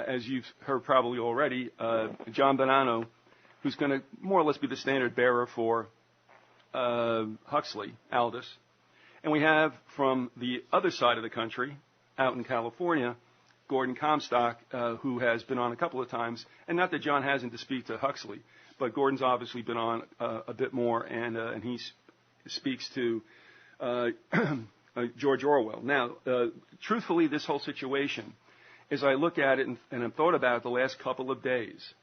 as you've heard probably already, John Bonanno, who's going to more or less be the standard bearer for Huxley, Aldous. And we have from the other side of the country, out in California, Gordon Comstock, who has been on a couple of times. And not that John hasn't to speak to Huxley, but Gordon's obviously been on a bit more, and he speaks to George Orwell. Now, truthfully, this whole situation, as I look at it and I've thought about it the last couple of days,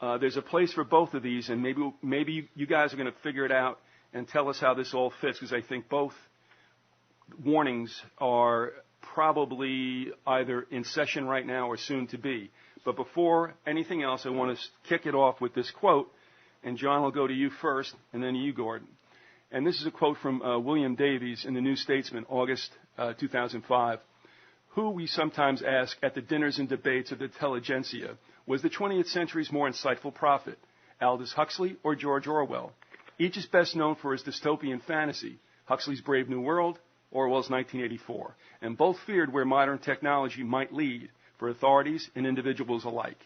there's a place for both of these, and maybe you guys are going to figure it out and tell us how this all fits, because I think both warnings are probably either in session right now or soon to be. But before anything else, I want to kick it off with this quote, and John will go to you first, and then to you, Gordon. And this is a quote from William Davies in the New Statesman, August 2005, who we sometimes ask at the dinners and debates of the intelligentsia, was the 20th century's more insightful prophet, Aldous Huxley or George Orwell? Each is best known for his dystopian fantasy, Huxley's Brave New World, Orwell's 1984, and both feared where modern technology might lead for authorities and individuals alike.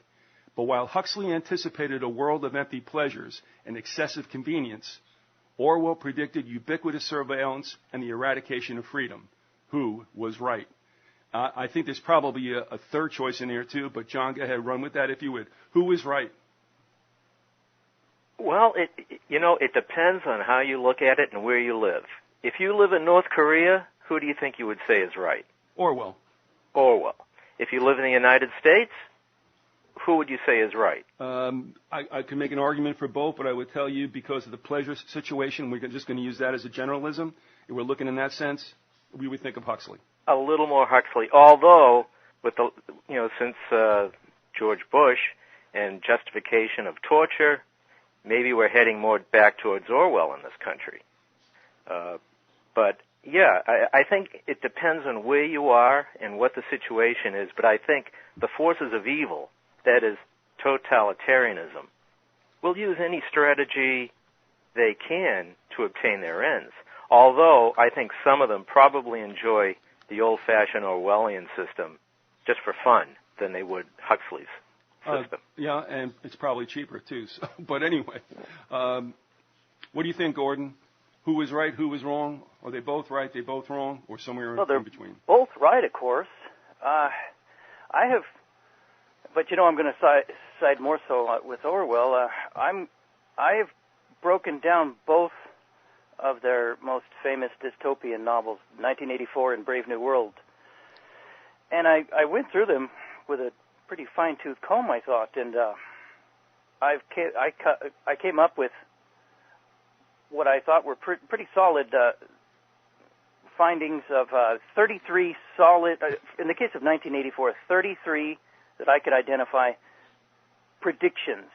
But while Huxley anticipated a world of empty pleasures and excessive convenience, Orwell predicted ubiquitous surveillance and the eradication of freedom. Who was right? I think there's probably a third choice in there too, but John, go ahead, run with that if you would. Who was right? Well, it depends on how you look at it and where you live. If you live in North Korea, who do you think you would say is right? Orwell. Orwell. If you live in the United States, who would you say is right? I could make an argument for both, but I would tell you because of the pleasure situation, we're just going to use that as a generalism. If we're looking in that sense, we would think of Huxley. A little more Huxley, although with the since George Bush and justification of torture, maybe we're heading more back towards Orwell in this country. But yeah, I think it depends on where you are and what the situation is. But I think the forces of evil, that is totalitarianism, will use any strategy they can to obtain their ends. Although I think some of them probably enjoy the old-fashioned Orwellian system just for fun than they would Huxley's system. Yeah, and it's probably cheaper too. So, but anyway, what do you think, Gordon? Who was right? Who was wrong? Are they both right? They both wrong? Or somewhere in between? Both right, of course. I'm going to side more so with Orwell. I have broken down both of their most famous dystopian novels, 1984 and Brave New World, and I went through them with a pretty fine-tooth comb, I thought, and I came up with what I thought were pretty solid findings of 33 solid, in the case of 1984, 33 that I could identify predictions,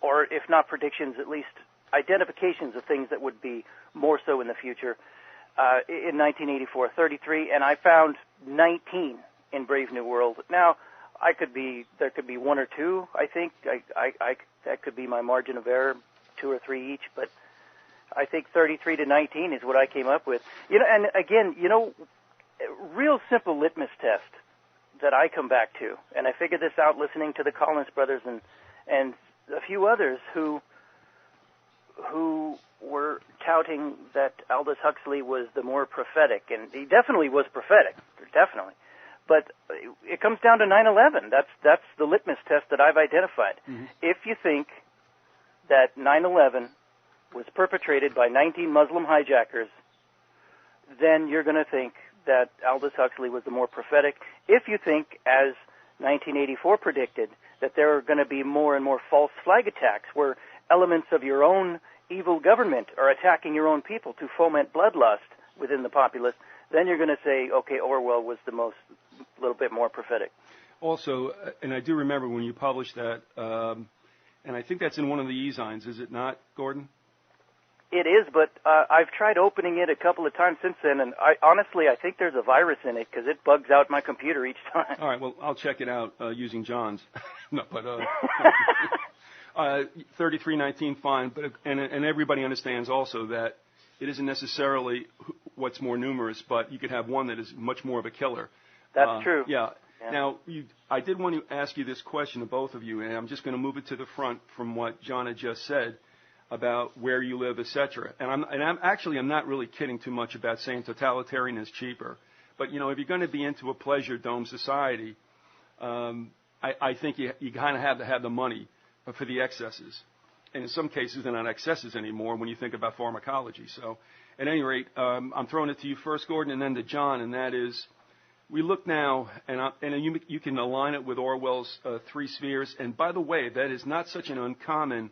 or if not predictions, at least identifications of things that would be more so in the future in 1984, 33, and I found 19 in Brave New World. Now, there could be one or two, I think. That could be my margin of error, 2 or 3 each, but I think 33 to 19 is what I came up with. And again, real simple litmus test that I come back to, and I figured this out listening to the Collins brothers and a few others who were touting that Aldous Huxley was the more prophetic, and he definitely was prophetic, definitely. But it comes down to 9/11. That's the litmus test that I've identified. Mm-hmm. If you think that 9/11 was perpetrated by 19 Muslim hijackers, then you're going to think that Aldous Huxley was the more prophetic. If you think, as 1984 predicted, that there are going to be more and more false flag attacks where elements of your own evil government are attacking your own people to foment bloodlust within the populace, then you're going to say, okay, Orwell was the little bit more prophetic. Also, and I do remember when you published that, and I think that's in one of the e-zines, is it not, Gordon? It is, but I've tried opening it a couple of times since then, and I think there's a virus in it because it bugs out my computer each time. All right, well, I'll check it out using John's. No, but 3319, fine, but and everybody understands also that it isn't necessarily what's more numerous, but you could have one that is much more of a killer. That's true. Yeah, Yeah. Now, I did want to ask you this question to both of you, and I'm just going to move it to the front from what John had just said about where you live, etc. And I'm not really kidding too much about saying totalitarian is cheaper. But, you know, if you're going to be into a pleasure dome society, I think you kind of have to have the money for the excesses. And in some cases, they're not excesses anymore when you think about pharmacology. So, at any rate, I'm throwing it to you first, Gordon, and then to John, and that is, we look now, and you can align it with Orwell's three spheres. And by the way, that is not such an uncommon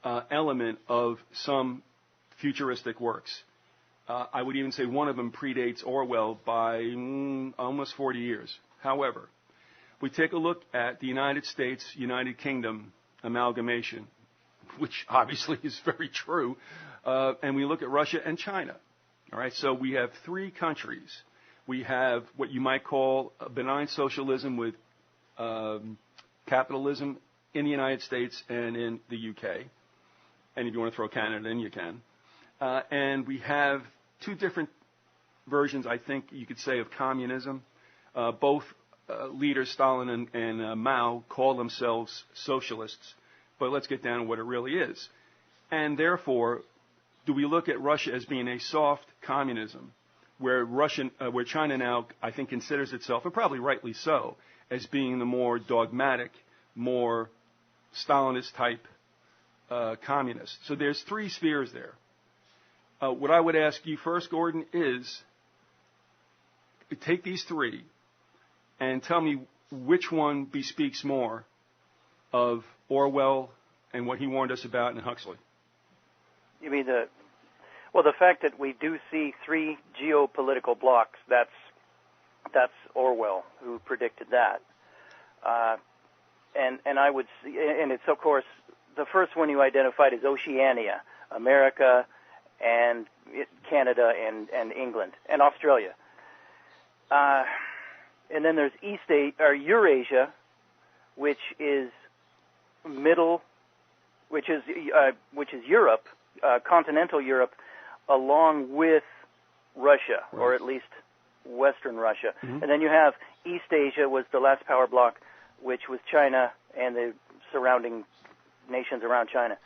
element of some futuristic works. I would even say one of them predates Orwell by almost 40 years. However, we take a look at the United States, United Kingdom amalgamation, which obviously is very true, and we look at Russia and China. All right, so we have three countries. We have what you might call a benign socialism with capitalism in the United States and in the UK. And if you want to throw Canada in, you can. And we have two different versions, I think you could say, of communism. Both leaders, Stalin and Mao, call themselves socialists. But let's get down to what it really is. And therefore, do we look at Russia as being a soft communism, where China now, I think, considers itself, and probably rightly so, as being the more dogmatic, more Stalinist type communist? So there's three spheres there. What I would ask you first, Gordon, is take these three and tell me which one bespeaks more of Orwell and what he warned us about in Huxley. You mean the fact that we do see three geopolitical blocks, that's Orwell who predicted that. And I would see, and it's, of course, the first one you identified is Oceania, America, and Canada, and England, and Australia. And then there's Eurasia, which is which is Europe, continental Europe, along with Russia, right, or at least Western Russia. Mm-hmm. And then you have East Asia was the last power block, which was China and the surrounding nations around China.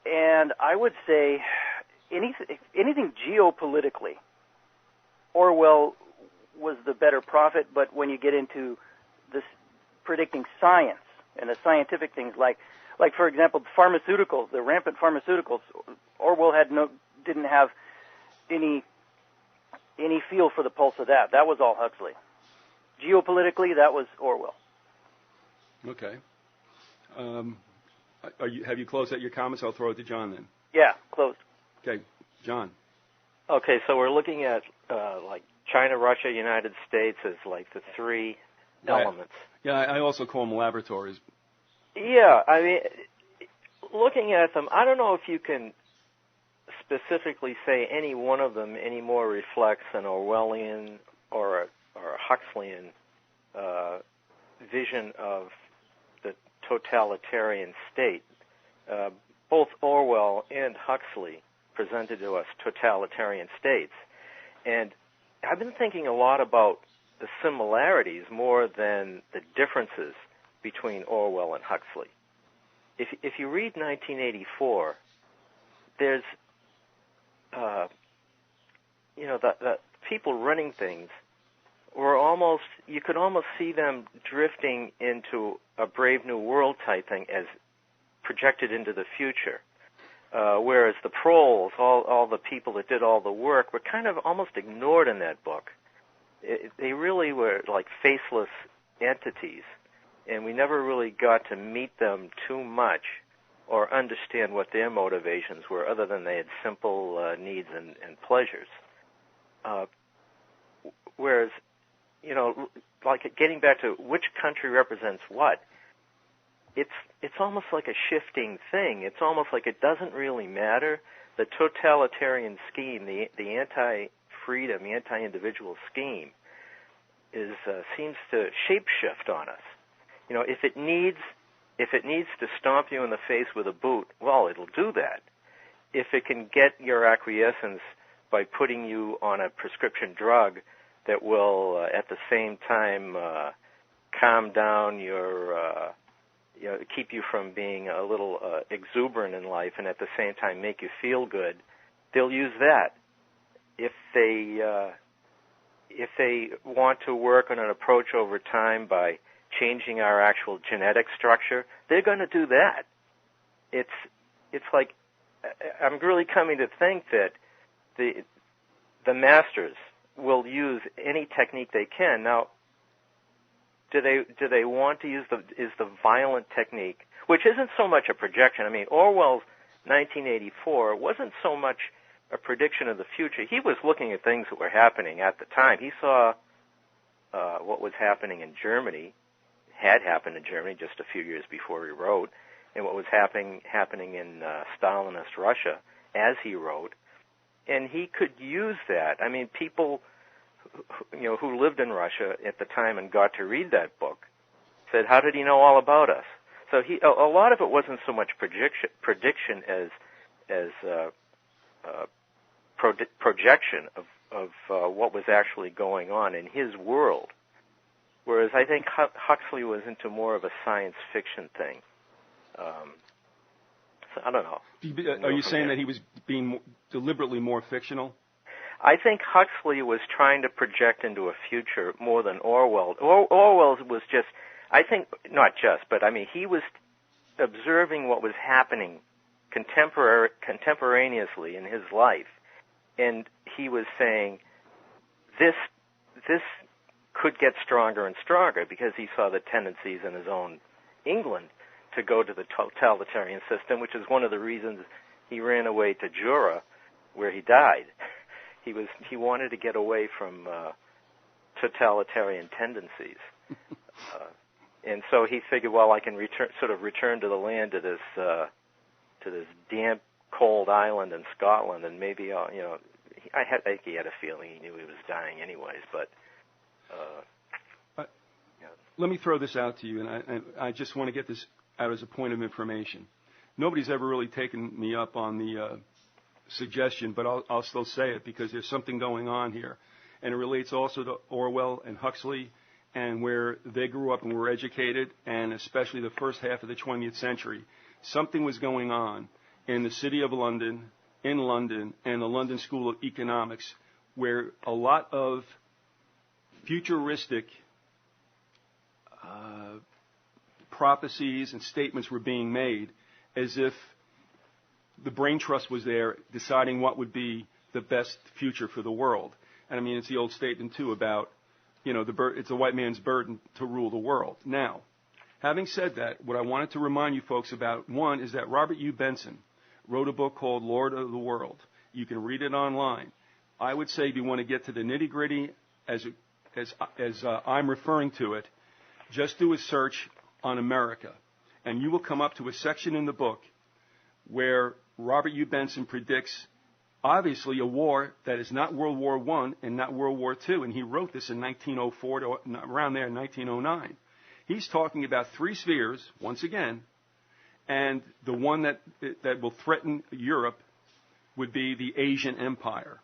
And I would say anything geopolitically, Orwell was the better prophet, but when you get into this predicting science and the scientific things like for example, pharmaceuticals, the rampant pharmaceuticals, Orwell didn't have any feel for the pulse of that. That was all Huxley. Geopolitically, that was Orwell. Okay. Have you closed out your comments? I'll throw it to John then. Yeah, closed. Okay, John. Okay, so we're looking at like China, Russia, United States as like the three elements. Yeah, I also call them laboratories. Yeah, I mean, looking at them, I don't know if you can specifically say any one of them any more reflects an Orwellian or a Huxleyan vision of the totalitarian state. Both Orwell and Huxley presented to us totalitarian states. And I've been thinking a lot about the similarities more than the differences between Orwell and Huxley. If you read 1984, there's, the people running things were you could almost see them drifting into a Brave New World type thing as projected into the future. Whereas the proles, all the people that did all the work, were kind of almost ignored in that book. They really were like faceless entities, and we never really got to meet them too much or understand what their motivations were, other than they had simple needs and pleasures. Whereas, like getting back to which country represents what, it's almost like a shifting thing. It's almost like it doesn't really matter. The totalitarian scheme, the anti-freedom, the anti-individual scheme, seems to shapeshift on us. If it needs to stomp you in the face with a boot, well, it'll do that. If it can get your acquiescence by putting you on a prescription drug that will, at the same time, calm down your, keep you from being a little exuberant in life, and at the same time make you feel good, they'll use that. If they want to work on an approach over time by changing our actual genetic structure, they're going to do that. It's like, I'm really coming to think that the masters will use any technique they can. Now, do they want to use the violent technique, which isn't so much a projection. I mean, Orwell's 1984 wasn't so much a prediction of the future. He was looking at things that were happening at the time. He saw what was happening in Germany, had happened in Germany just a few years before he wrote, and what was happening in Stalinist Russia as he wrote, and he could use that. I mean, people who lived in Russia at the time and got to read that book said, "How did he know all about us?" So a lot of it wasn't so much prediction as projection of what was actually going on in his world. Whereas I think Huxley was into more of a science fiction thing. So I don't know. Are you saying that he was being deliberately more fictional? I think Huxley was trying to project into a future more than Orwell. Orwell was just, I think, not just, but I mean, he was observing what was happening contemporaneously in his life, and he was saying, this could get stronger and stronger, because he saw the tendencies in his own England to go to the totalitarian system, which is one of the reasons he ran away to Jura, where he died. He wanted to get away from totalitarian tendencies, and so he figured, well, I can return to the land, to this damp, cold island in Scotland, and maybe I think he had a feeling he knew he was dying anyways, but. Let me throw this out to you, and I just want to get this out as a point of information. Nobody's ever really taken me up on the suggestion, but I'll still say it because there's something going on here. And it relates also to Orwell and Huxley and where they grew up and were educated, and especially the first half of the 20th century. Something was going on in the city of London, in London, and the London School of Economics, where a lot of futuristic prophecies and statements were being made as if the brain trust was there deciding what would be the best future for the world. And I mean, it's the old statement, too, about, it's a white man's burden to rule the world. Now, having said that, what I wanted to remind you folks about, one, is that Robert U. Benson wrote a book called Lord of the World. You can read it online. I would say if you want to get to the nitty-gritty as I'm referring to it, just do a search on America, and you will come up to a section in the book where Robert U. Benson predicts, obviously, a war that is not World War I and not World War II, and he wrote this in 1904 to around there in 1909. He's talking about three spheres, once again, and the one that will threaten Europe would be the Asian Empire,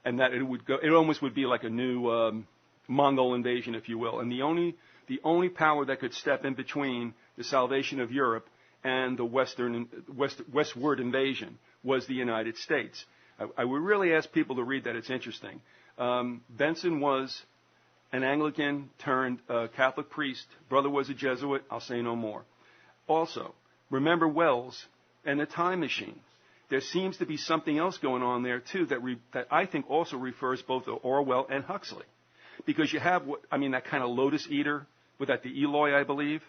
and that it almost would be like a new Mongol invasion, if you will, and the only power that could step in between the salvation of Europe and the westward invasion was the United States. I would really ask people to read that. It's interesting. Benson was an Anglican turned Catholic priest. Brother was a Jesuit. I'll say no more. Also, remember Wells and the time machine. There seems to be something else going on there, too, that I think also refers both to Orwell and Huxley. Because you have, that kind of lotus eater, with that the Eloi, I believe.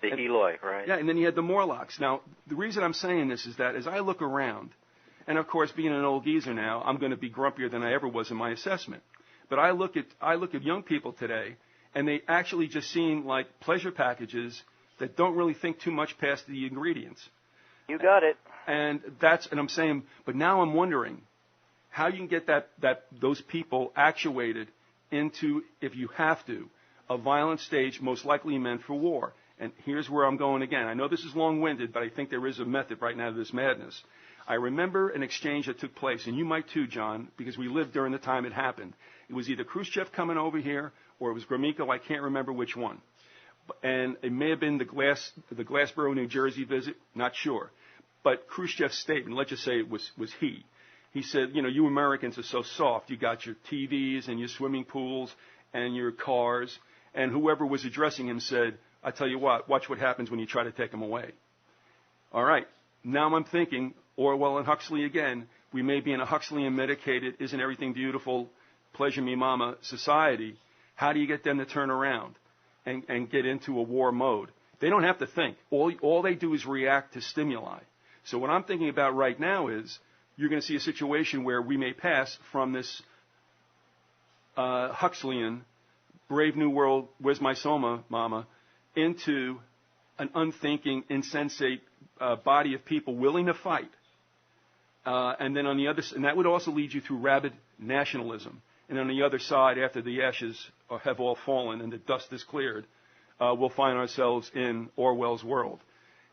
Eloi, right. Yeah, and then you had the Morlocks. Now, the reason I'm saying this is that as I look around, and of course, being an old geezer now, I'm going to be grumpier than I ever was in my assessment. But I look at young people today, and they actually just seem like pleasure packages that don't really think too much past the ingredients. You got it. And I'm saying, but now I'm wondering how you can get those people actuated into, if you have to, a violent stage most likely meant for war. And here's where I'm going again. I know this is long-winded, but I think there is a method right now to this madness. I remember an exchange that took place, and you might too, John, because we lived during the time it happened. It was either Khrushchev coming over here or it was Gromyko. I can't remember which one. And it may have been the Glassboro, New Jersey visit, not sure. But Khrushchev's statement, let's just say it was he. He said, you Americans are so soft. You got your TVs and your swimming pools and your cars. And whoever was addressing him said, I tell you what, watch what happens when you try to take them away. All right. Now I'm thinking, Orwell and Huxley again, we may be in a Huxleyan medicated, isn't everything beautiful, pleasure me mama society. How do you get them to turn around and get into a war mode? They don't have to think. All they do is react to stimuli. So what I'm thinking about right now is you're going to see a situation where we may pass from this Huxleyan, Brave New World, where's my soma, mama, into an unthinking, insensate body of people willing to fight. And then on the other, and that would also lead you through rabid nationalism. And on the other side, after the ashes have all fallen and the dust is cleared, we'll find ourselves in Orwell's world.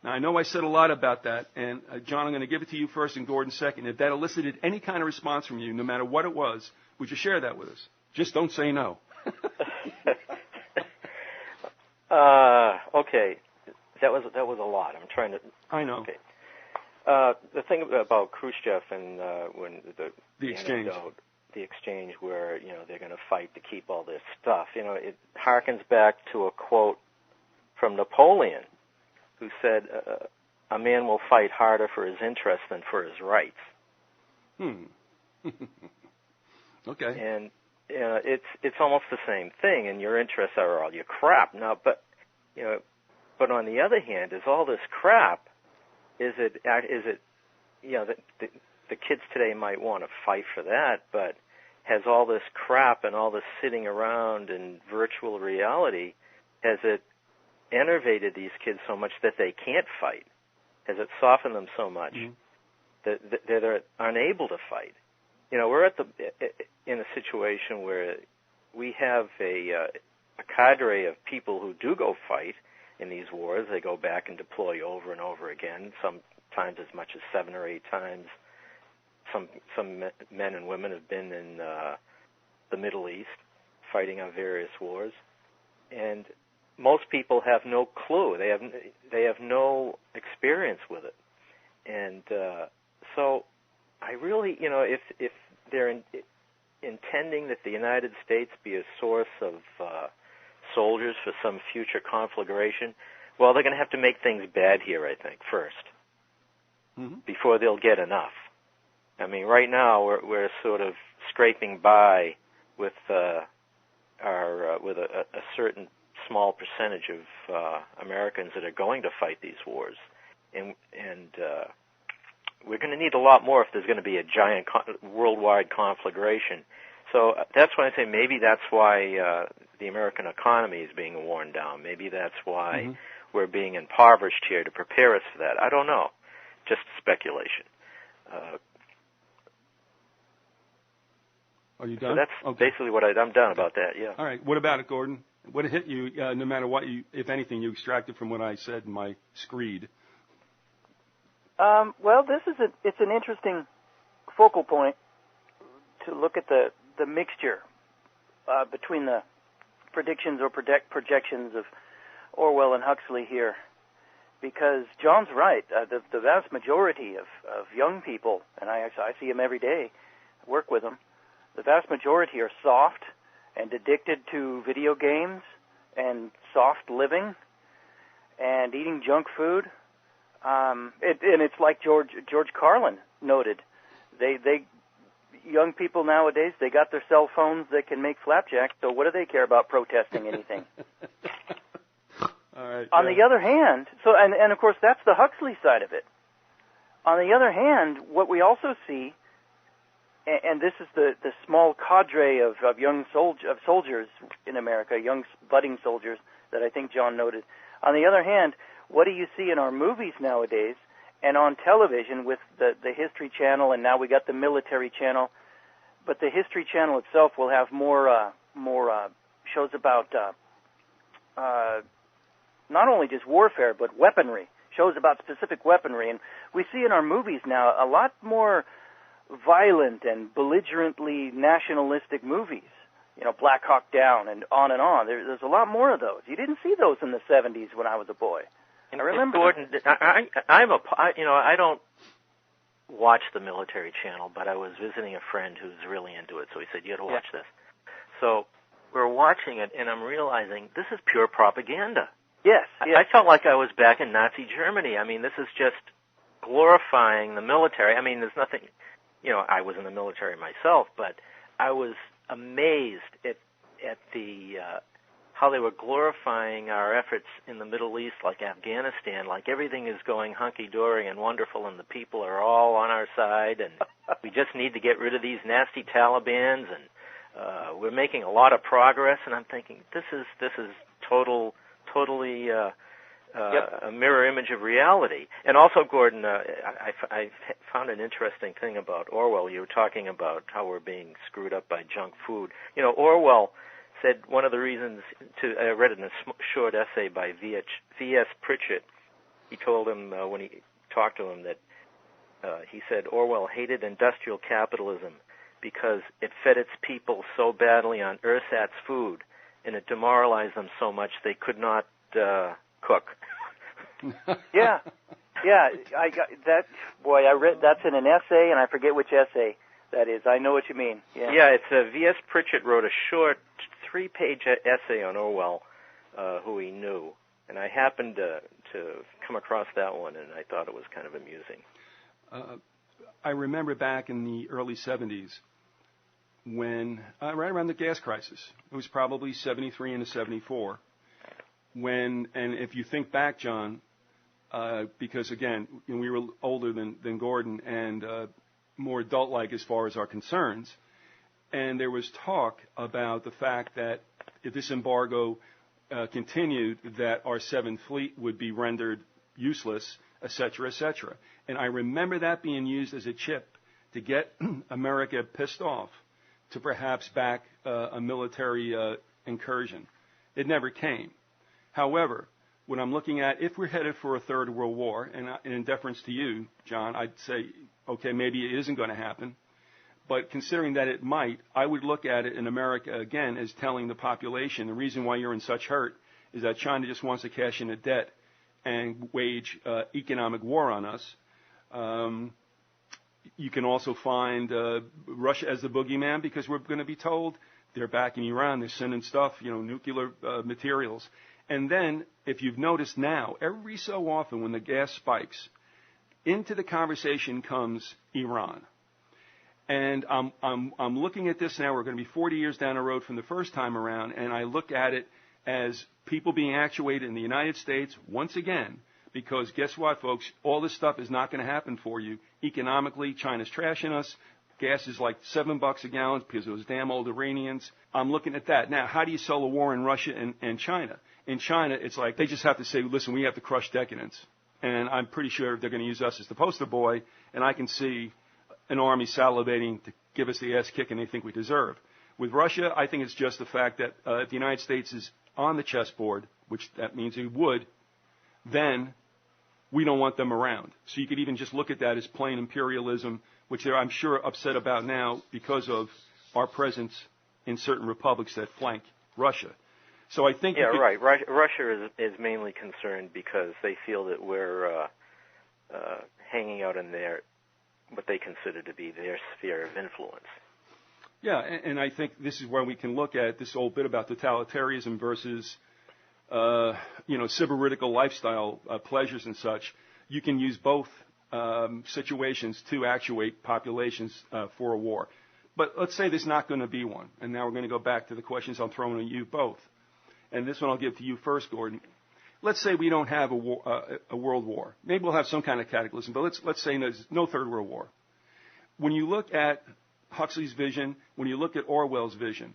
Now, I know I said a lot about that, and John, I'm going to give it to you first and Gordon second. If that elicited any kind of response from you, no matter what it was, would you share that with us? Just don't say no. Okay. That was a lot. I'm trying to... I know. Okay. The thing about Khrushchev and when the exchange. Anecdote, the exchange where, they're going to fight to keep all this stuff, it harkens back to a quote from Napoleon, who said, a man will fight harder for his interests than for his rights. Okay. And it's almost the same thing, and your interests are all your crap. Now, but on the other hand, is all this crap, is it the kids today might want to fight for that, but has all this crap and all this sitting around in virtual reality, has it enervated these kids so much that they can't fight? Has it softened them so much that they're unable to fight? We're in a situation where we have a cadre of people who do go fight in these wars. They go back and deploy over and over again, sometimes as much as 7 or 8 times. Some men and women have been in the Middle East fighting on various wars, and most people have no clue. They have no experience with it, and so I really, if they're intending that the United States be a source of soldiers for some future conflagration, well, they're going to have to make things bad here, I think, first, before they'll get enough. I mean, right now we're sort of scraping by with with a certain small percentage of Americans that are going to fight these wars, and we're going to need a lot more if there's going to be a giant worldwide conflagration. So that's why I say maybe that's why the American economy is being worn down. Maybe that's why we're being impoverished here to prepare us for that. I don't know. Just speculation. Are you done? So that's basically what I'm done about that, yeah. All right. What about it, Gordon? What hit you, no matter what, if anything, you extracted from what I said in my screed? Well, it's an interesting focal point to look at the mixture between the predictions or projections of Orwell and Huxley here, because John's right. The vast majority of young people, and I see them every day, work with them, the vast majority are soft and addicted to video games and soft living and eating junk food. And it's like George Carlin noted. Young people nowadays, they got their cell phones that can make flapjacks, so what do they care about protesting anything? All right. On the other hand, and of course that's the Huxley side of it. On the other hand, what we also see, and this is the small cadre of soldiers in America, young budding soldiers that I think John noted. On the other hand, what do you see in our movies nowadays and on television with the History Channel, and now we got the Military Channel, but the History Channel itself will have more shows about not only just warfare but weaponry, shows about specific weaponry. And we see in our movies now a lot more violent and belligerently nationalistic movies. You know, Black Hawk Down and on and on. There's a lot more of those. You didn't see those in the 70s when I was a boy. I remember. Gordon, I don't watch the military channel, but I was visiting a friend who's really into it, so he said, you got to watch this. So we're watching it, and I'm realizing this is pure propaganda. Yes. I felt like I was back in Nazi Germany. I mean, this is just glorifying the military. I mean, there's nothing, I was in the military myself, but I was amazed at the how they were glorifying our efforts in the Middle East, like Afghanistan, like everything is going hunky-dory and wonderful and the people are all on our side and we just need to get rid of these nasty Talibans and we're making a lot of progress. And I'm thinking, this is totally a mirror image of reality. And also, Gordon, I found an interesting thing about Orwell. You were talking about how we're being screwed up by junk food. Orwell said one of the reasons I read it in a short essay by V.S. Pritchett. He told him when he talked to him that he said Orwell hated industrial capitalism because it fed its people so badly on ersatz food and it demoralized them so much they could not cook. Yeah. I got that. Boy, I read that's in an essay, and I forget which essay that is. I know what you mean. Yeah, it's V.S. Pritchett wrote a short 3-page essay on Orwell, who he knew, and I happened to come across that one, and I thought it was kind of amusing. I remember back in the early 70s when, right around the gas crisis, it was probably 73 into 74, and if you think back, John, because again, we were older than Gordon and more adult-like as far as our concerns, and there was talk about the fact that if this embargo continued, that our 7th Fleet would be rendered useless, et cetera, et cetera. And I remember that being used as a chip to get America pissed off to perhaps back a military incursion. It never came. However, when I'm looking at if we're headed for a third world war, and in deference to you, John, I'd say, okay, maybe it isn't going to happen. But considering that it might, I would look at it in America, again, as telling the population the reason why you're in such hurt is that China just wants to cash in a debt and wage economic war on us. You can also find Russia as the boogeyman because we're going to be told they're backing Iran, they're sending stuff, nuclear materials. And then, if you've noticed now, every so often when the gas spikes, into the conversation comes Iran. And I'm looking at this now. We're going to be 40 years down the road from the first time around, and I look at it as people being actuated in the United States once again, because guess what, folks? All this stuff is not going to happen for you economically. China's trashing us. Gas is like $7 a gallon because of those damn old Iranians. I'm looking at that. Now, how do you sell a war in Russia and China? In China, it's like they just have to say, listen, we have to crush decadence. And I'm pretty sure they're going to use us as the poster boy, and I can see an army salivating to give us the ass kicking they think we deserve. With Russia, I think it's just the fact that if the United States is on the chessboard, which that means it would, then we don't want them around. So you could even just look at that as plain imperialism, which they're, I'm sure, upset about now because of our presence in certain republics that flank Russia. So I think... Yeah, right. Russia is mainly concerned because they feel that we're hanging out in what they consider to be their sphere of influence. Yeah, and I think this is where we can look at this old bit about totalitarianism versus, sybaritical lifestyle pleasures and such. You can use both situations to actuate populations for a war. But let's say there's not going to be one. And now we're going to go back to the questions I'm throwing at you both. And this one I'll give to you first, Gordon. Let's say we don't have a world war. Maybe we'll have some kind of cataclysm, but let's say there's no third world war. When you look at Huxley's vision, when you look at Orwell's vision,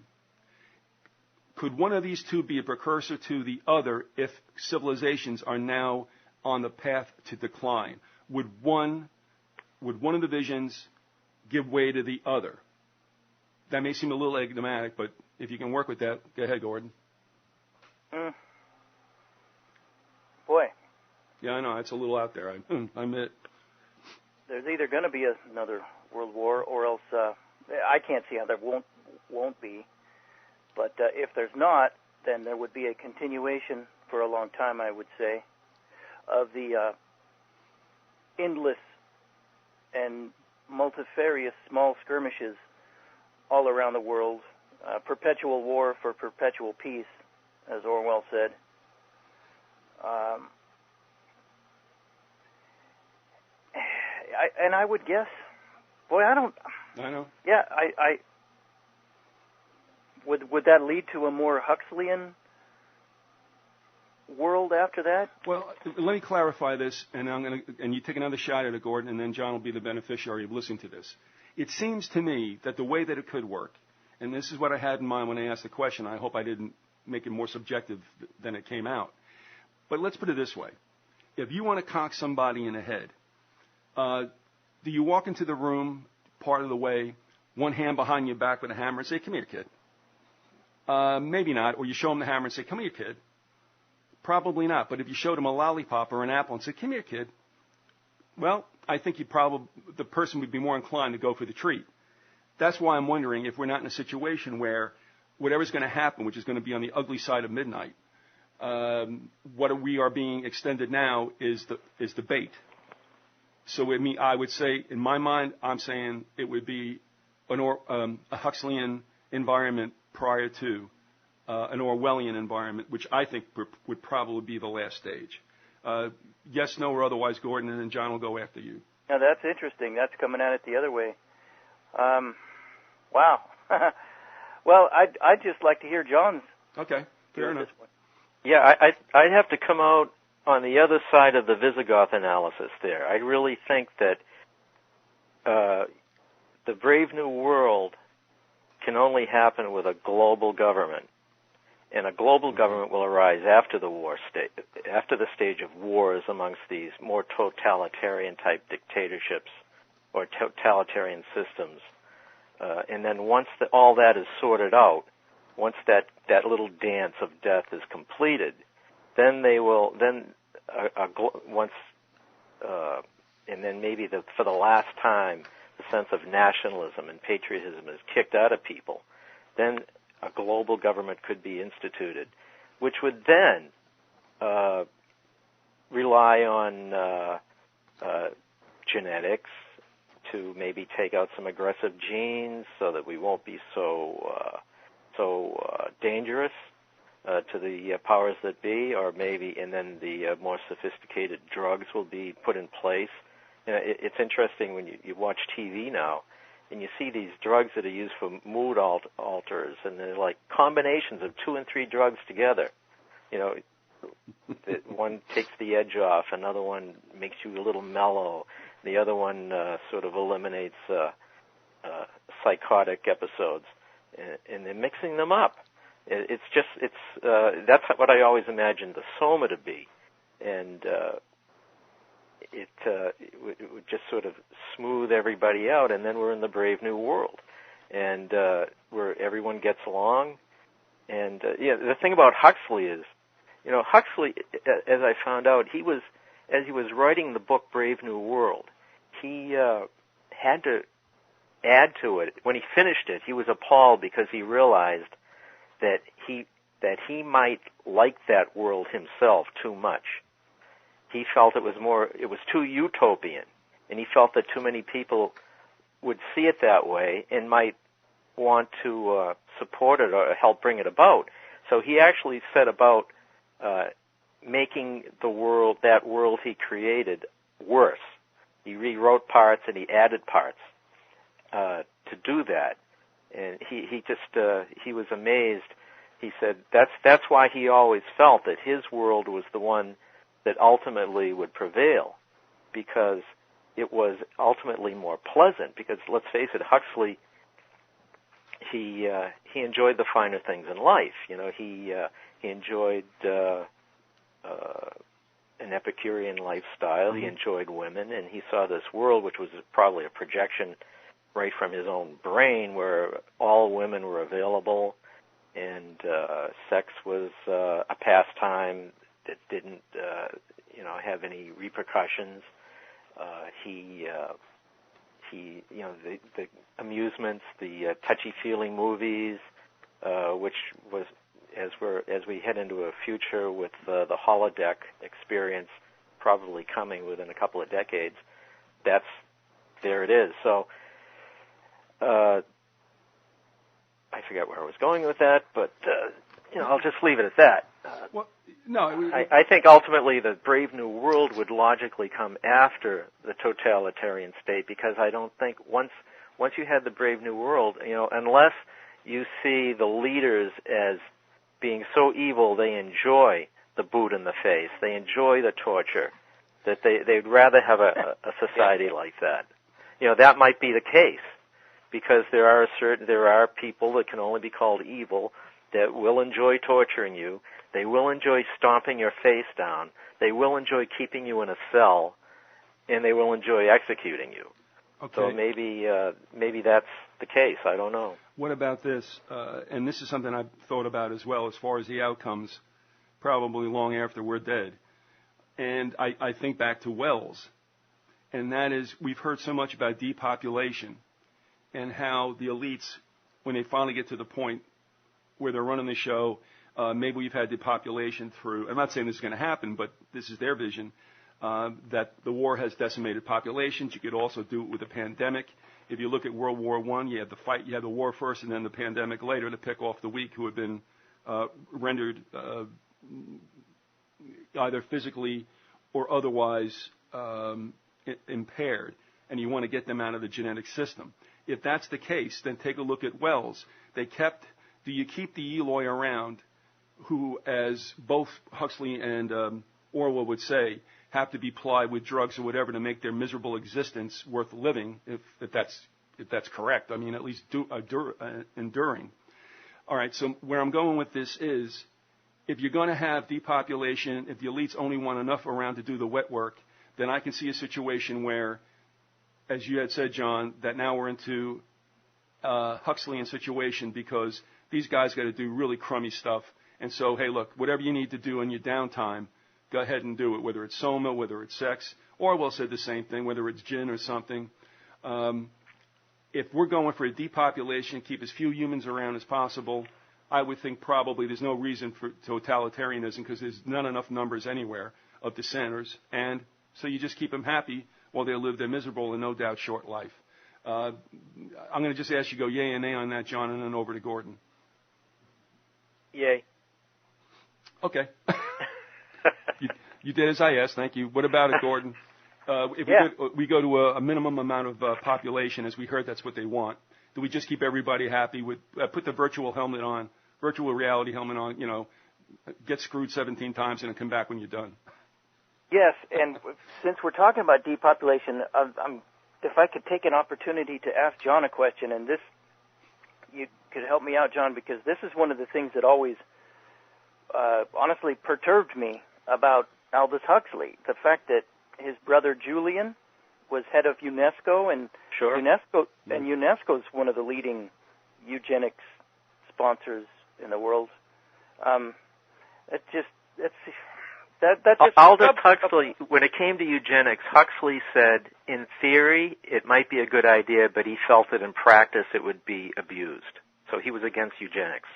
could one of these two be a precursor to the other if civilizations are now on the path to decline? Would one of the visions give way to the other? That may seem a little enigmatic, but if you can work with that, go ahead, Gordon. Boy. Yeah, I know. It's a little out there. I admit. There's either going to be another world war, or else I can't see how there won't be. But if there's not, then there would be a continuation for a long time, I would say, of the endless and multifarious small skirmishes all around the world. Perpetual war for perpetual peace, as Orwell said. I would guess, I know. Yeah, I would that lead to a more Huxleyan world after that? Well, let me clarify this, and you take another shot at it, Gordon, and then John will be the beneficiary of listening to this. It seems to me that the way that it could work, and this is what I had in mind when I asked the question. I hope I didn't make it more subjective than it came out. But let's put it this way. If you want to cock somebody in the head, do you walk into the room part of the way, one hand behind your back with a hammer and say, "Come here, kid"? Maybe not. Or you show them the hammer and say, "Come here, kid." Probably not. But if you showed them a lollipop or an apple and said, "Come here, kid," well, I think the person would be more inclined to go for the treat. That's why I'm wondering if we're not in a situation where whatever's going to happen, which is going to be on the ugly side of midnight, what we are being extended now is the bait. So I would say, in my mind, I'm saying it would be a Huxleyan environment prior to an Orwellian environment, which I think would probably be the last stage. Yes, no, or otherwise, Gordon, and then John will go after you. Now, that's interesting. That's coming at it the other way. Wow. Well, I'd just like to hear John's. Okay, fair enough. Yeah, I'd have to come out on the other side of the Vyzygoth analysis there. I really think that the Brave New World can only happen with a global government. And a global government will arise after the stage of wars amongst these more totalitarian-type dictatorships or totalitarian systems. And then once all that is sorted out, once that little dance of death is completed, then they will and then maybe for the last time the sense of nationalism and patriotism is kicked out of people. Then a global government could be instituted, which would then rely on genetics to maybe take out some aggressive genes so that we won't be so dangerous to the powers that be, or maybe, and then the more sophisticated drugs will be put in place. You know, it's interesting when you watch TV now, and you see these drugs that are used for mood alters, and they're like combinations of 2 and 3 drugs together. You know, one takes the edge off, another one makes you a little mellow, the other one sort of eliminates psychotic episodes, and they're mixing them up. That's what I always imagined the soma to be, and it would just sort of smooth everybody out, and then we're in the Brave New World, and where everyone gets along. And the thing about Huxley is, you know, Huxley, as I found out, as he was writing the book Brave New World, he had to add to it. When he finished it, he was appalled because he realized that he might like that world himself too much. He felt it was too utopian, and he felt that too many people would see it that way and might want to support it or help bring it about. So he actually set about making that world he created worse. He rewrote parts and he added parts to do that, and he was amazed. He said that's why he always felt that his world was the one that ultimately would prevail, because it was ultimately more pleasant. Because let's face it, Huxley, he enjoyed the finer things in life. You know, he enjoyed an Epicurean lifestyle. Mm-hmm. He enjoyed women, and he saw this world, which was probably a projection right from his own brain, where all women were available, and sex was a pastime that didn't, have any repercussions. The amusements, the touchy-feely movies, which was as we head into a future with the holodeck experience probably coming within a couple of decades. There it is. So I forget where I was going with that, but I'll just leave it at that. I think ultimately the Brave New World would logically come after the totalitarian state, because I don't think once you had the Brave New World, unless you see the leaders as being so evil they enjoy the boot in the face, they enjoy the torture, that they'd rather have a society like that. That might be the case, because there are people that can only be called evil that will enjoy torturing you. They will enjoy stomping your face down. They will enjoy keeping you in a cell, and they will enjoy executing you. Okay. So maybe that's the case. I don't know. What about this? And this is something I've thought about as well, as far as the outcomes, probably long after we're dead. And I think back to Wells, and that is, we've heard so much about depopulation and how the elites, when they finally get to the point where they're running the show, maybe we've had depopulation through, I'm not saying this is going to happen, but this is their vision, that the war has decimated populations. You could also do it with a pandemic. If you look at World War I, you had the fight, you had the war first and then the pandemic later to pick off the weak who had been rendered either physically or otherwise impaired, and you want to get them out of the genetic system. If that's the case, then take a look at Wells. Do you keep the Eloi around who, as both Huxley and Orwell would say, have to be plied with drugs or whatever to make their miserable existence worth living, if that's correct? I mean, at least enduring. All right, so where I'm going with this is, if you're going to have depopulation, if the elites only want enough around to do the wet work, then I can see a situation where, as you had said, John, that now we're into Huxleyan situation, because these guys got to do really crummy stuff. And so, hey, look, whatever you need to do in your downtime, go ahead and do it, whether it's soma, whether it's sex. Orwell said the same thing, whether it's gin or something. If we're going for a depopulation, keep as few humans around as possible, I would think probably there's no reason for totalitarianism, because there's not enough numbers anywhere of dissenters. And so you just keep them happy while they live their miserable and no doubt short life. I'm going to just ask you to go yay and nay on that, John, and then over to Gordon. Yay. Okay. You did as I asked. Thank you. What about it, Gordon? If we go to a minimum amount of population, as we heard, that's what they want. Do we just keep everybody happy with put the virtual reality helmet on, get screwed 17 times and then come back when you're done? Yes, and since we're talking about depopulation, if I could take an opportunity to ask John a question, and this, you could help me out, John, because this is one of the things that always honestly perturbed me about Aldous Huxley, the fact that his brother Julian was head of UNESCO, and sure. UNESCO is one of the leading eugenics sponsors in the world. Aldous Huxley, when it came to eugenics, Huxley said, in theory, it might be a good idea, but he felt that in practice it would be abused. So he was against eugenics.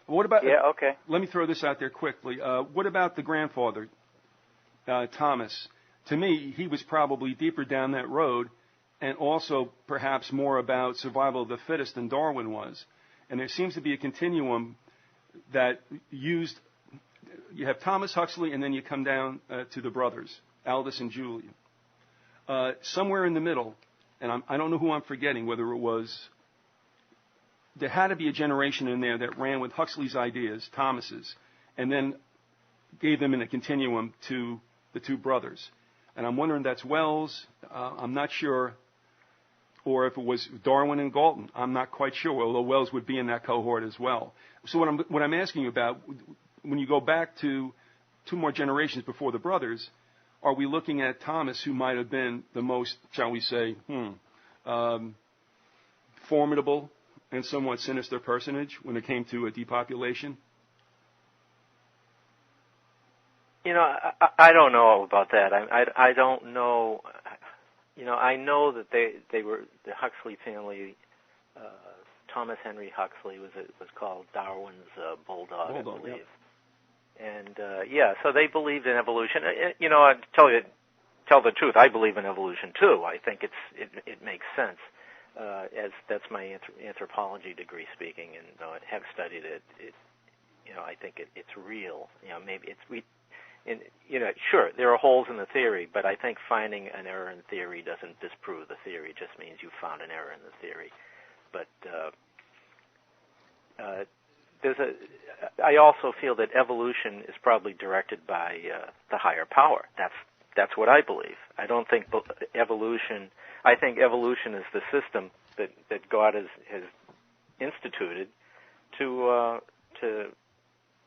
What about? Yeah, okay. Let me throw this out there quickly. What about the grandfather, Thomas? To me, he was probably deeper down that road, and also perhaps more about survival of the fittest than Darwin was. And there seems to be a continuum that used. You have Thomas Huxley, and then you come down to the brothers, Aldous and Julian. Somewhere in the middle, and I don't know who I'm forgetting, whether it was. There had to be a generation in there that ran with Huxley's ideas, Thomas's, and then gave them in a continuum to the two brothers. And I'm wondering, that's Wells, I'm not sure, or if it was Darwin and Galton, I'm not quite sure, although Wells would be in that cohort as well. So what I'm asking you about, when you go back to two more generations before the brothers, are we looking at Thomas, who might have been the most, shall we say, formidable and somewhat sinister personage when it came to a depopulation? I don't know about that. I don't know. I know that they were the Huxley family. Thomas Henry Huxley was called Darwin's bulldog, I believe. Yep. And so they believed in evolution. I tell the truth, I believe in evolution too. I think it makes sense. As that's my anthropology degree speaking, and I have studied it. I think it's real. Maybe sure, there are holes in the theory, but I think finding an error in theory doesn't disprove the theory. It just means you found an error in the theory. But I also feel that evolution is probably directed by the higher power. That's what I believe. I don't think evolution. I think evolution is the system that God has instituted to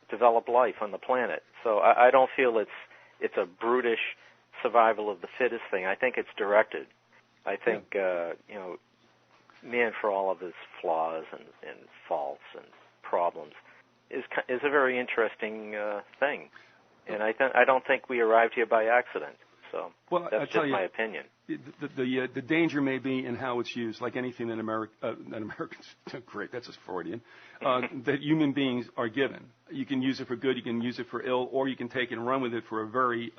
develop life on the planet. So I don't feel it's a brutish survival of the fittest thing. I think it's directed. I think man, for all of his flaws and faults and problems, is a very interesting thing. And I don't think we arrived here by accident. So that's just my opinion. The danger may be in how it's used, like anything that Americans, great, that's just Freudian, that human beings are given. You can use it for good, you can use it for ill, or you can take it and run with it for a very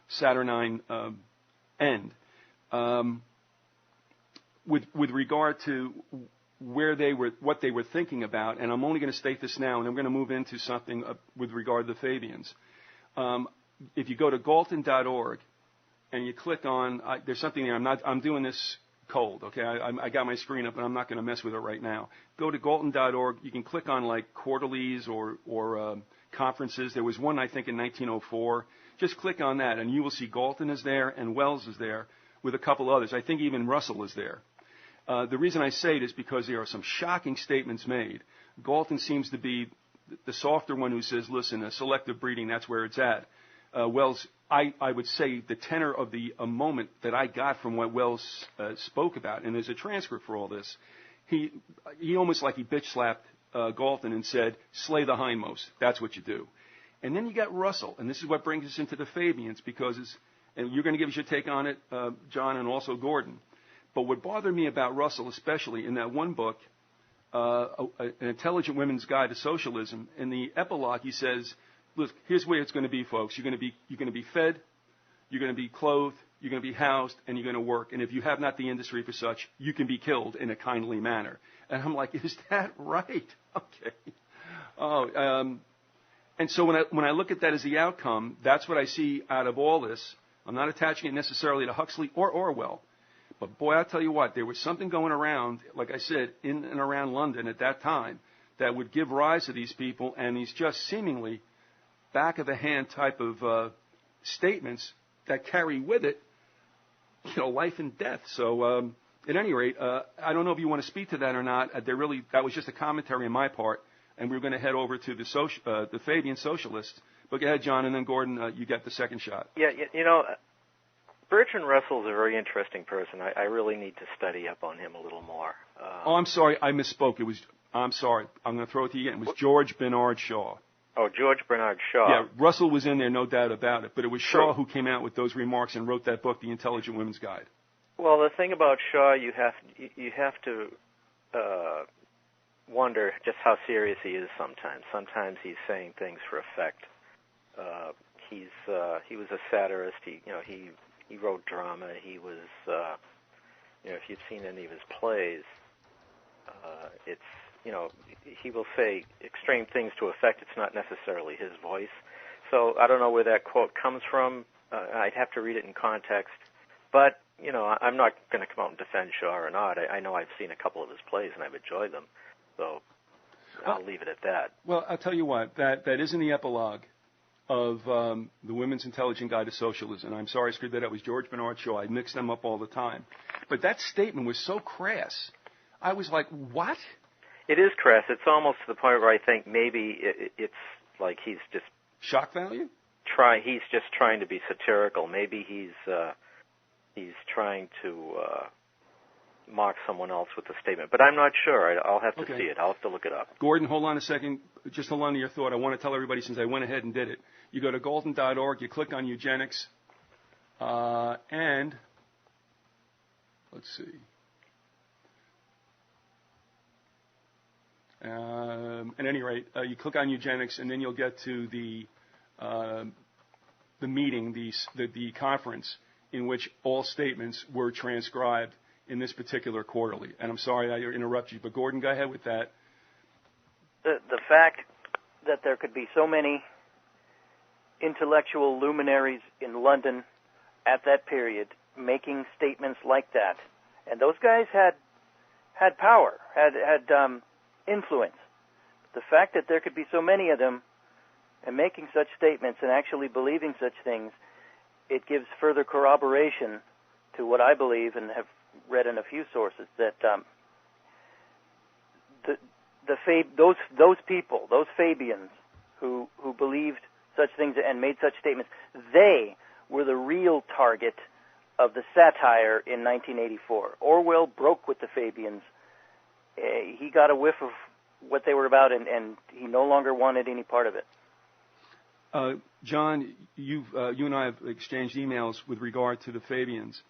saturnine end. With regard to what they were thinking about, and I'm only going to state this now, and I'm going to move into something with regard to the Fabians. If you go to Galton.org and you click on, there's something there. I'm doing this cold, okay? I got my screen up, and I'm not going to mess with it right now. Go to Galton.org. You can click on like quarterlies or conferences. There was one, I think, in 1904. Just click on that, and you will see Galton is there and Wells is there with a couple others. I think even Russell is there. The reason I say it is because there are some shocking statements made. Galton seems to be the softer one who says, listen, selective breeding, that's where it's at. Wells, I would say the tenor of the moment that I got from what Wells spoke about, and there's a transcript for all this, he almost like he bitch slapped Galton and said, slay the hindmost, that's what you do. And then you got Russell, and this is what brings us into the Fabians, because and you're going to give us your take on it, John, and also Gordon. But what bothered me about Russell, especially in that one book, An Intelligent Women's Guide to Socialism, in the epilogue he says, look, here's where it's going to be, folks. You're going to be fed, you're going to be clothed, you're going to be housed, and you're going to work. And if you have not the industry for such, you can be killed in a kindly manner. And I'm like, is that right? Okay. And so when I look at that as the outcome, that's what I see out of all this. I'm not attaching it necessarily to Huxley or Orwell. But boy, I'll tell you what, there was something going around, like I said, in and around London at that time that would give rise to these people and these just seemingly back-of-the-hand type of statements that carry with it, life and death. So at any rate, I don't know if you want to speak to that or not. That was just a commentary on my part, and we were going to head over to the Fabian socialists. But go ahead, John, and then Gordon, you get the second shot. Yeah, Bertrand Russell is a very interesting person. I really need to study up on him a little more. I'm sorry, I misspoke. I'm sorry. I'm going to throw it to you again. It was George Bernard Shaw. Oh, George Bernard Shaw. Yeah, Russell was in there, no doubt about it. But it was Shaw who came out with those remarks and wrote that book, The Intelligent Women's Guide. Well, the thing about Shaw, you have to wonder just how serious he is sometimes. Sometimes he's saying things for effect. He was a satirist. He wrote drama. He was, if you've seen any of his plays, he will say extreme things to effect. It's not necessarily his voice. So I don't know where that quote comes from. I'd have to read it in context. But, I'm not going to come out and defend Shaw or not. I know I've seen a couple of his plays and I've enjoyed them. So I'll leave it at that. Well, I'll tell you what, that is in the epilogue of the Women's Intelligent Guide to Socialism. I'm sorry I screwed that up. It was George Bernard Shaw. I mix them up all the time. But that statement was so crass. I was like, what? It is crass. It's almost to the point where I think maybe it's like he's just... Shock value? He's just trying to be satirical. Maybe he's trying to mock someone else with the statement. But I'm not sure. I'll have to see it. I'll have to look it up. Gordon, hold on a second. Just hold on to your thought. I want to tell everybody, since I went ahead and did it. You go to golden.org, you click on eugenics, and let's see. At any rate, you click on eugenics, and then you'll get to the meeting, the conference, in which all statements were transcribed in this particular quarterly. And I'm sorry I interrupt you, but Gordon, go ahead with that. The fact that there could be so many intellectual luminaries in London at that period making statements like that, and those guys had power, had influence. The fact that there could be so many of them and making such statements and actually believing such things, it gives further corroboration to what I believe and have read in a few sources, that those people, those Fabians who believed such things and made such statements, they were the real target of the satire in 1984. Orwell broke with the Fabians. He got a whiff of what they were about, and he no longer wanted any part of it. John, you and I have exchanged emails with regard to the Fabians.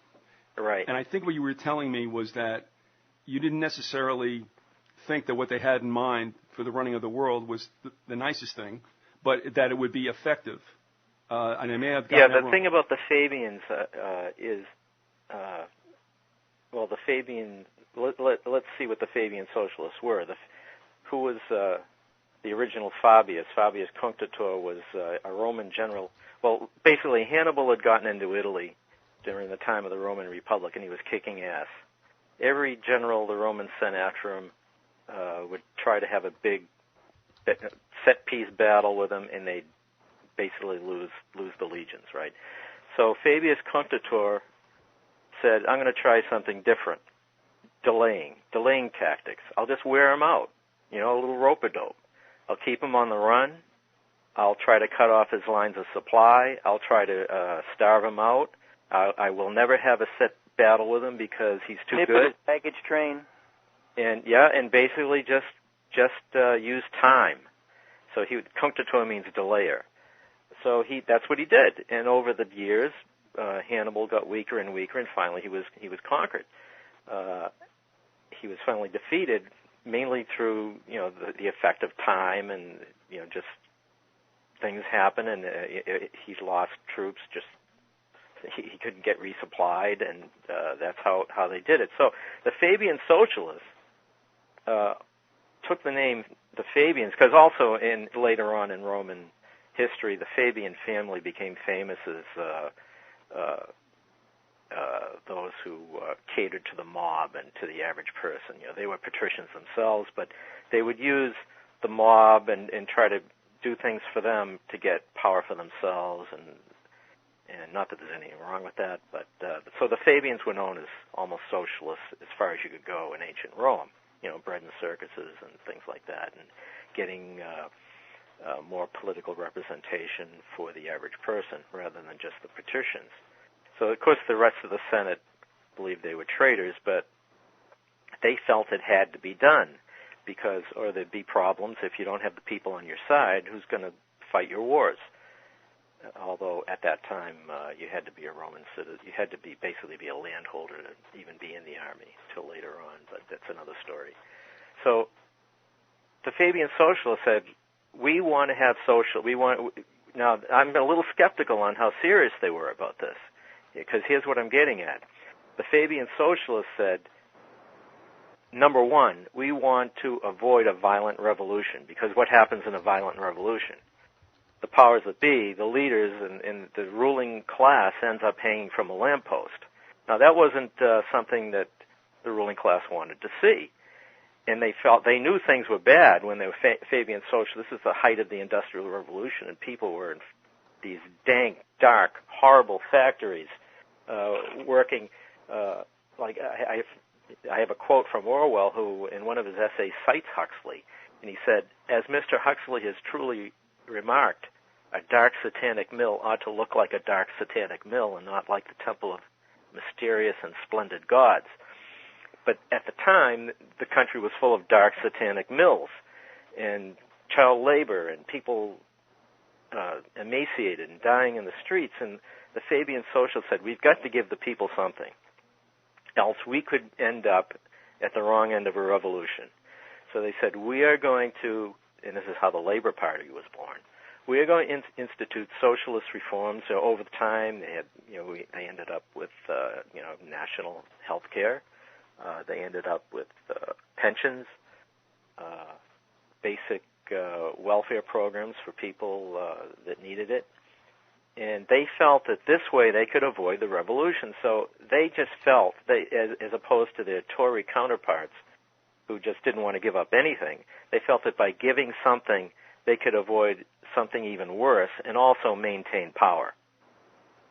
Right. And I think what you were telling me was that you didn't necessarily think that what they had in mind for the running of the world was the nicest thing, but that it would be effective. And I may have gotten that wrong. Thing about the Fabians is, the Fabian. Let's see what the Fabian socialists were. Who was the original Fabius? Fabius Cunctator was a Roman general. Well, basically, Hannibal had gotten into Italy during the time of the Roman Republic, and he was kicking ass. Every general the Romans sent after him would try to have a big set-piece battle with him, and they'd basically lose the legions, right? So Fabius Cunctator said, I'm going to try something different. Delaying tactics. I'll just wear him out. A little rope-a-dope. I'll keep him on the run. I'll try to cut off his lines of supply. I'll try to starve him out. I will never have a set battle with him because he's too good. His baggage train. And basically just use time. So Cunctator means delayer. So that's what he did. And over the years, Hannibal got weaker and weaker, and finally he was conquered. He was finally defeated, mainly through the effect of time, and just things happen, and he's lost troops. Just he couldn't get resupplied, and that's how they did it. So the Fabian socialists took the name the Fabians because also later on in Roman history, the Fabian family became famous as those who catered to the mob and to the average person. They were patricians themselves, but they would use the mob and try to do things for them to get power for themselves, and not that there's anything wrong with that, but so the Fabians were known as almost socialists as far as you could go in ancient Rome, bread and circuses and things like that, and getting more political representation for the average person rather than just the patricians. So, of course, the rest of the Senate believed they were traitors, but they felt it had to be done or there'd be problems if you don't have the people on your side. Who's going to fight your wars? Although at that time you had to be a Roman citizen. You had to basically be a landholder to even be in the army until later on, but that's another story. So the Fabian socialists said, we want to have Now, I'm a little skeptical on how serious they were about this, because here's what I'm getting at. The Fabian socialists said, number one, we want to avoid a violent revolution, because what happens in a violent revolution? The powers that be, the leaders and the ruling class ends up hanging from a lamppost. Now, that wasn't something that the ruling class wanted to see. And they knew things were bad when they were Fabian socialists. This is the height of the Industrial Revolution, and people were in these dank, dark, horrible factories working. Like I have a quote from Orwell, who in one of his essays cites Huxley, and he said, "As Mr. Huxley has truly remarked, a dark satanic mill ought to look like a dark satanic mill and not like the temple of mysterious and splendid gods." But at the time, the country was full of dark satanic mills and child labor and people emaciated and dying in the streets. And the Fabian socialists said, we've got to give the people something, else we could end up at the wrong end of a revolution. So they said, we are going to, and this is how the Labor Party was born, we are going to institute socialist reforms. So over time, they had, they ended up with, national health care. They ended up with pensions, basic welfare programs for people that needed it. And they felt that this way they could avoid the revolution. So they just felt, as opposed to their Tory counterparts who just didn't want to give up anything, they felt that by giving something, they could avoid something even worse and also maintain power.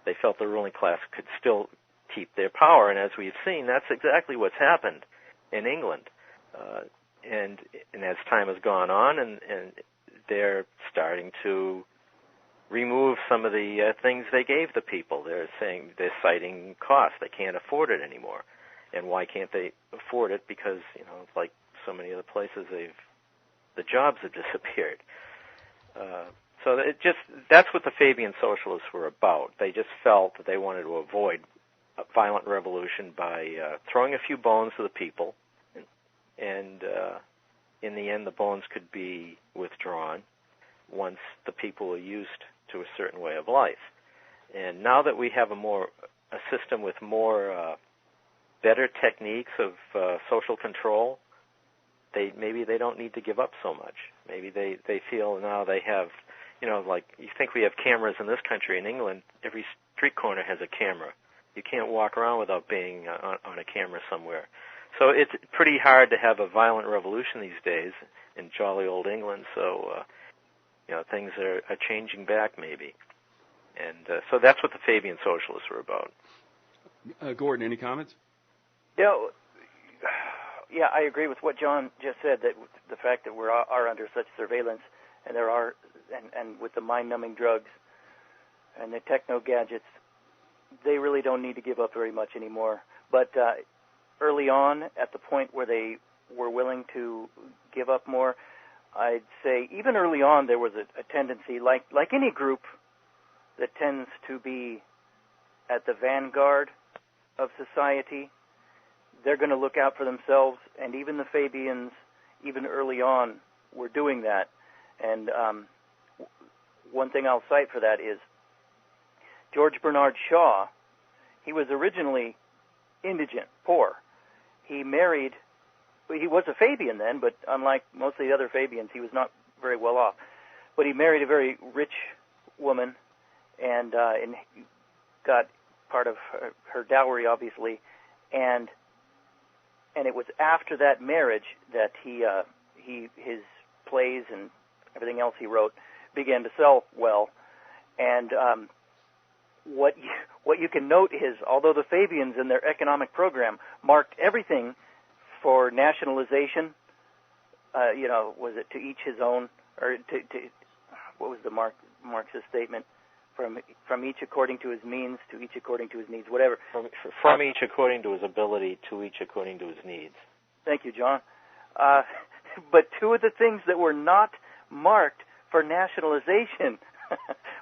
They felt the ruling class could still keep their power, and as we've seen, that's exactly what's happened in England. And as time has gone on, and they're starting to remove some of the things they gave the people. They're citing costs. They can't afford it anymore. And why can't they afford it? Because, like so many other places, the jobs have disappeared. So that's what the Fabian socialists were about. They just felt that they wanted to avoid a violent revolution by throwing a few bones to the people, and in the end, the bones could be withdrawn once the people were used to a certain way of life. And now that we have a system with more better techniques of social control, maybe they don't need to give up so much. Maybe they feel now they have, like you think we have cameras in this country. In England, every street corner has a camera. You can't walk around without being on a camera somewhere. So it's pretty hard to have a violent revolution these days in jolly old England. So, things are changing back maybe. And so that's what the Fabian socialists were about. Gordon, any comments? Yeah, I agree with what John just said, that the fact that we are under such surveillance, and there are, and with the mind-numbing drugs and the techno-gadgets, they really don't need to give up very much anymore. But early on, at the point where they were willing to give up more, I'd say even early on there was a tendency, like any group that tends to be at the vanguard of society, they're going to look out for themselves, and even the Fabians, even early on, were doing that. And one thing I'll cite for that is George Bernard Shaw. He was originally indigent, poor. He was a Fabian then, but unlike most of the other Fabians, he was not very well off. But he married a very rich woman and got part of her dowry, obviously, and it was after that marriage that his plays and everything else he wrote began to sell well. And what you can note is, although the Fabians in their economic program marked everything for nationalization, was it to each his own, or to what was the Marxist statement? From each according to his means, to each according to his needs, whatever. From each according to his ability, to each according to his needs. Thank you, John. But two of the things that were not marked for nationalization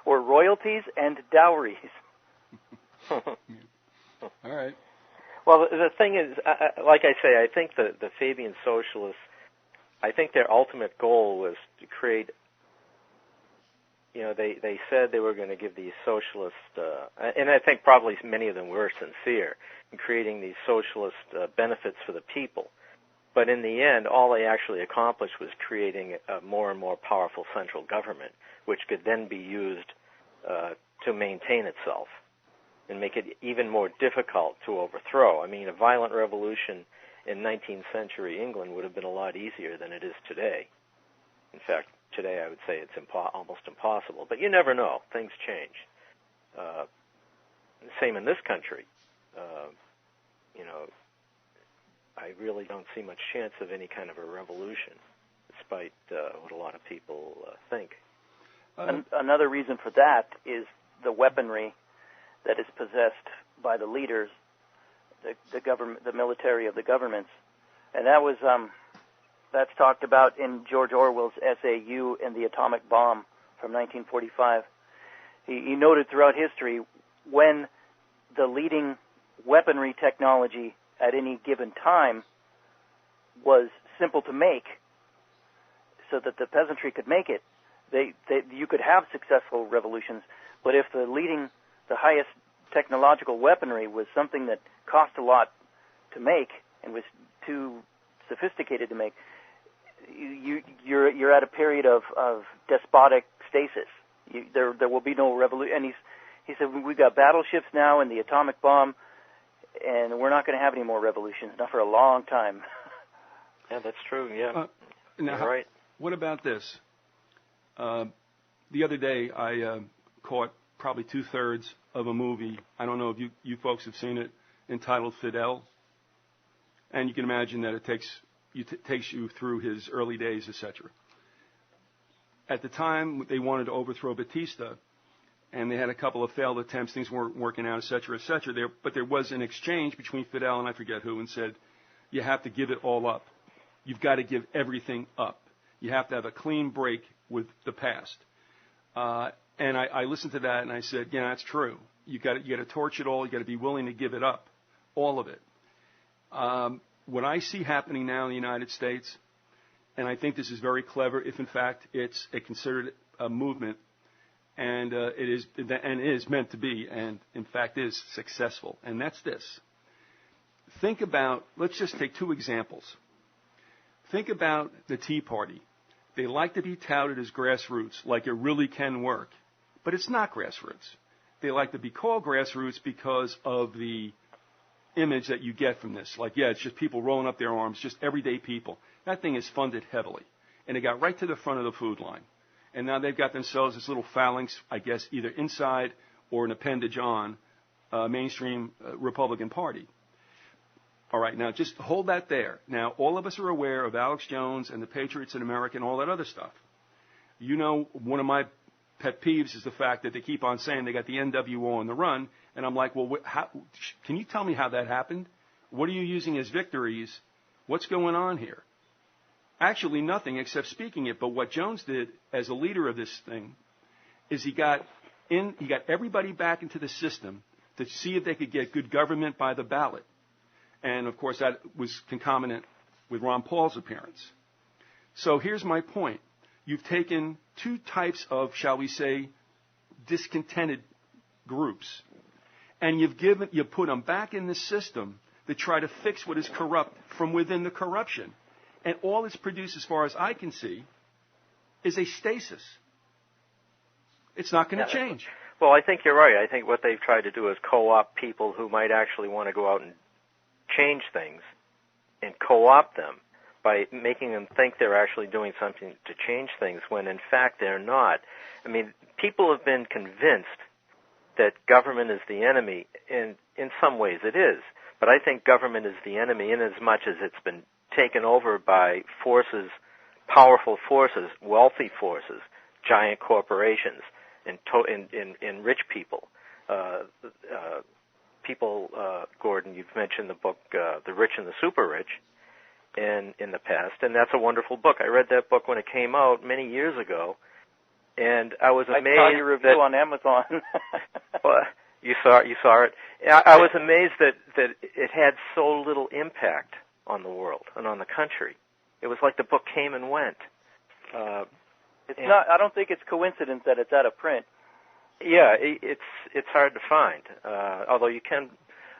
were royalties and dowries. All right. Well, the thing is, like I say, I think the Fabian socialists, I think their ultimate goal was to create, they said they were going to give these socialist, and I think probably many of them were sincere in creating these socialist benefits for the people. But in the end, all they actually accomplished was creating a more and more powerful central government, which could then be used to maintain itself and make it even more difficult to overthrow. I mean, a violent revolution in 19th century England would have been a lot easier than it is today. In fact, today I would say it's almost impossible. But you never know. Things change. Same in this country. I really don't see much chance of any kind of a revolution, despite what a lot of people think. Another reason for that is the weaponry that is possessed by the leaders. the government, the military of the governments, and that was that's talked about in George Orwell's essay "You and the Atomic Bomb" from 1945. He noted throughout history when the leading weaponry technology at any given time was simple to make, so that the peasantry could make it, you could have successful revolutions. But if the highest technological weaponry was something that cost a lot to make and was too sophisticated to make, you're at a period of despotic stasis. There will be no revolution. And he said, we've got battleships now and the atomic bomb, and we're not going to have any more revolutions, not for a long time. Yeah, that's true. Yeah, now, you're right. What about this? The other day, I caught probably 2/3 of a movie. I don't know if you folks have seen it, entitled Fidel. And you can imagine that it takes you through his early days, etc. At the time, they wanted to overthrow Batista, and they had a couple of failed attempts. Things weren't working out, etc., etc. But there was an exchange between Fidel and I forget who, and said, you have to give it all up. You've got to give everything up. You have to have a clean break with the past. And I listened to that and I said, yeah, that's true. You got to torch it all. You got to be willing to give it up, all of it. What I see happening now in the United States, and I think this is very clever, if in fact it's considered a movement, and it is meant to be, and in fact is successful, and that's this. Think about, let's just take two examples. Think about the Tea Party. They like to be touted as grassroots, like it really can work. But it's not grassroots. They like to be called grassroots because of the image that you get from this. Like, yeah, it's just people rolling up their arms, just everyday people. That thing is funded heavily. And they got right to the front of the food line. And now they've got themselves this little phalanx, I guess, either inside or an appendage on mainstream Republican Party. All right, now just hold that there. Now, all of us are aware of Alex Jones and the Patriots in America and all that other stuff. You know, one of my pet peeves is the fact that they keep on saying they got the NWO on the run. And I'm like, well, can you tell me how that happened? What are you using as victories? What's going on here? Actually, nothing except speaking it. But what Jones did as a leader of this thing is he got everybody back into the system to see if they could get good government by the ballot. And, of course, that was concomitant with Ron Paul's appearance. So here's my point. You've taken two types of, shall we say, discontented groups, and you put them back in the system to try to fix what is corrupt from within the corruption. And all it's produced, as far as I can see, is a stasis. It's not going to change. Well, I think you're right. I think what they've tried to do is co-opt people who might actually want to go out and change things and co-opt them by making them think they're actually doing something to change things when in fact they're not. I mean, people have been convinced that government is the enemy, and in some ways it is. But I think government is the enemy in as much as it's been taken over by forces, powerful forces, wealthy forces, giant corporations, and rich people. Gordon, you've mentioned the book The Rich and the Super Rich in the past, and that's a wonderful book. I read that book when it came out many years ago, and I was amazed. I saw your review on Amazon. Well, you saw it. I was amazed that it had so little impact on the world and on the country. It was like the book came and went. It's not. I don't think it's coincidence that it's out of print. Yeah, it's hard to find. Although you can.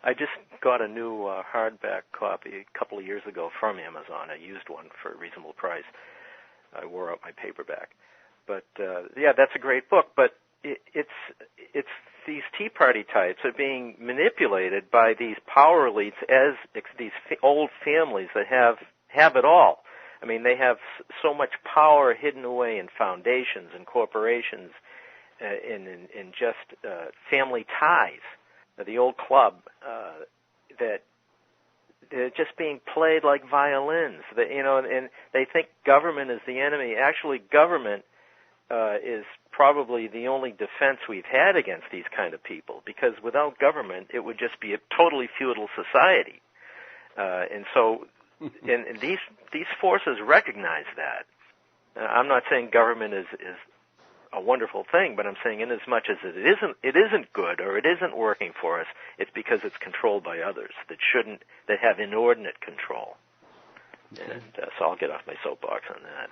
I just got a new hardback copy a couple of years ago from Amazon. I used one for a reasonable price. I wore out my paperback. But yeah, that's a great book. But it's these Tea Party types are being manipulated by these power elites as these old families that have it all. I mean, they have so much power hidden away in foundations and corporations, in just family ties. The old club that they're just being played like violins. And they think government is the enemy. Actually, government is probably the only defense we've had against these kind of people, because without government, it would just be a totally feudal society. And so and these forces recognize that. I'm not saying government is a wonderful thing, but I'm saying in as much as it isn't good or it isn't working for us, it's because it's controlled by others that have inordinate control. Okay. And so I'll get off my soapbox on that.